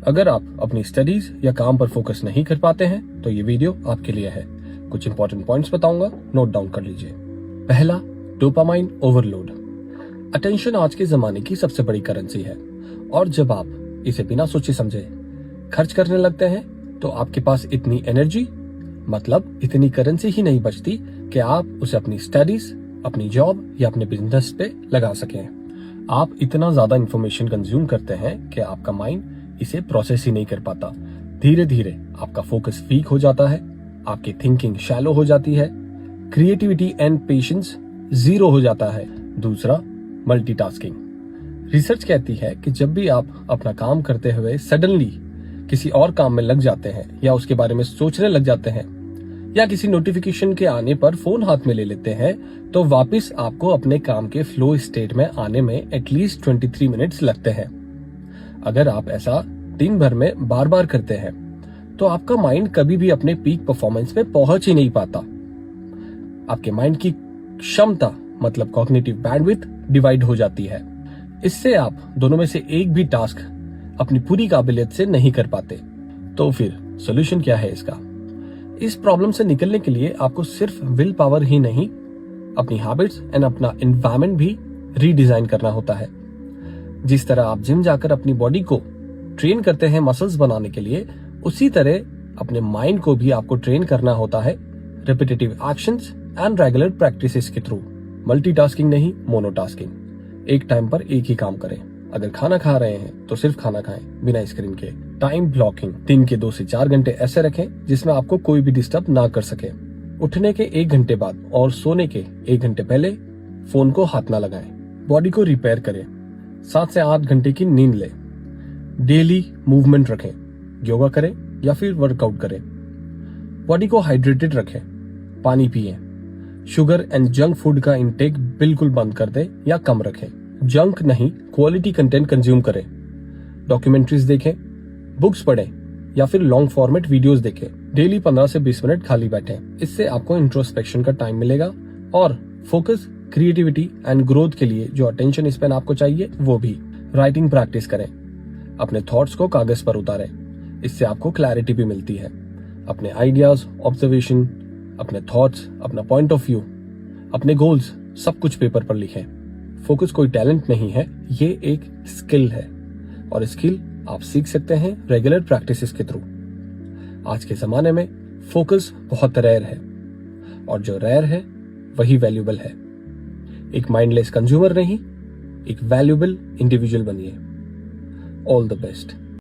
अगर आप अपनी स्टडीज या काम पर फोकस नहीं कर पाते हैं तो ये वीडियो आपके लिए है। कुछ इंपॉर्टेंट पॉइंट्स बताऊंगा, नोट डाउन कर लीजिए। पहला, डोपामाइन ओवरलोड। अटेंशन आज के जमाने की सबसे बड़ी करेंसी है और जब आप इसे बिना सोचे समझे खर्च करने लगते हैं तो आपके पास इतनी एनर्जी, मतलब इतनी करेंसी ही नहीं बचती कि आप उसे अपनी स्टडीज, अपनी जॉब या अपने बिजनेस पे लगा सकें। आप इतना ज्यादा इंफॉर्मेशन कंज्यूम करते हैं कि आपका माइंड इसे प्रोसेस ही नहीं कर पाता। धीरे धीरे आपका फोकस वीक हो जाता है, आपकी थिंकिंग शैलो हो जाती है, क्रिएटिविटी एंड पेशेंस जीरो हो जाता है। दूसरा, मल्टीटास्किंग। रिसर्च कहती है कि जब भी आप अपना काम करते हुए सडनली किसी और काम में लग जाते हैं या उसके बारे में सोचने लग जाते हैं या किसी नोटिफिकेशन के आने पर फोन हाथ में ले लेते हैं तो वापस आपको अपने काम के फ्लो स्टेट में आने में एटलीस्ट 23 मिनट्स लगते हैं। अगर आप ऐसा दिन भर में बार बार करते हैं तो आपका माइंड कभी भी अपने पीक परफॉर्मेंस में पहुंच ही नहीं पाता। आपके माइंड की क्षमता, मतलब कॉग्निटिव बैंडविड्थ, डिवाइड हो जाती है। इससे आप दोनों में से एक भी टास्क अपनी पूरी काबिलियत से नहीं कर पाते। तो फिर सॉल्यूशन क्या है इसका? इस प्रॉब्लम से निकलने के लिए आपको सिर्फ विल पावर ही नहीं, अपनी हैबिट्स एंड अपना एनवायरनमेंट भी रीडिजाइन करना होता है। जिस तरह आप जिम जाकर अपनी बॉडी को ट्रेन करते हैं मसल्स बनाने के लिए, उसी तरह अपने माइंड को भी आपको ट्रेन करना होता है repetitive actions and regular practices के थ्रू। मल्टीटास्किंग नहीं, मोनोटास्किंग। एक टाइम पर एक ही काम करें। अगर खाना खा रहे हैं तो सिर्फ खाना खाएं, बिना स्क्रीन के। Time blocking. दिन के 2 से 4 घंटे ऐसे रखें जिसमें आपको कोई भी डिस्टर्ब ना कर सके। उठने के 1 घंटे बाद और सोने के 1 घंटे पहले फोन को हाथ ना लगाएं। बॉडी को रिपेयर करें। 7 से 8 घंटे की नींद लें। डेली मूवमेंट रखें, योगा करें या फिर वर्कआउट करें। बॉडी को हाइड्रेटेड रखें, पानी पिएं। शुगर एंड जंक फूड का इंटेक बिल्कुल बंद कर दें या कम रखें। जंक नहीं, क्वालिटी कंटेंट कंज्यूम करें। डॉक्यूमेंट्रीज देखें, बुक्स पढ़ें या फिर लॉन्ग फॉर्मेट वीडियोस देखें। डेली 15 से 20 मिनट खाली बैठें। इससे आपको इंट्रोस्पेक्शन का टाइम मिलेगा और फोकस, क्रिएटिविटी एंड ग्रोथ के लिए जो अटेंशन स्पैन आपको चाहिए वो भी। राइटिंग प्रैक्टिस करें, अपने थॉट्स को कागज पर उतारें। इससे आपको क्लैरिटी भी मिलती है। अपने आइडियाज, ऑब्जर्वेशन, अपने थॉट्स, अपना पॉइंट ऑफ व्यू, अपने गोल्स, सब कुछ पेपर पर लिखें। फोकस कोई टैलेंट नहीं है, ये एक स्किल है और स्किल आप सीख सकते हैं रेगुलर प्रैक्टिसेस के थ्रू। आज के जमाने में फोकस बहुत रेयर है और जो रेयर है वही वैल्यूएबल है। एक माइंडलेस कंज्यूमर नहीं, एक वैल्यूएबल इंडिविजुअल बनिए। All the best.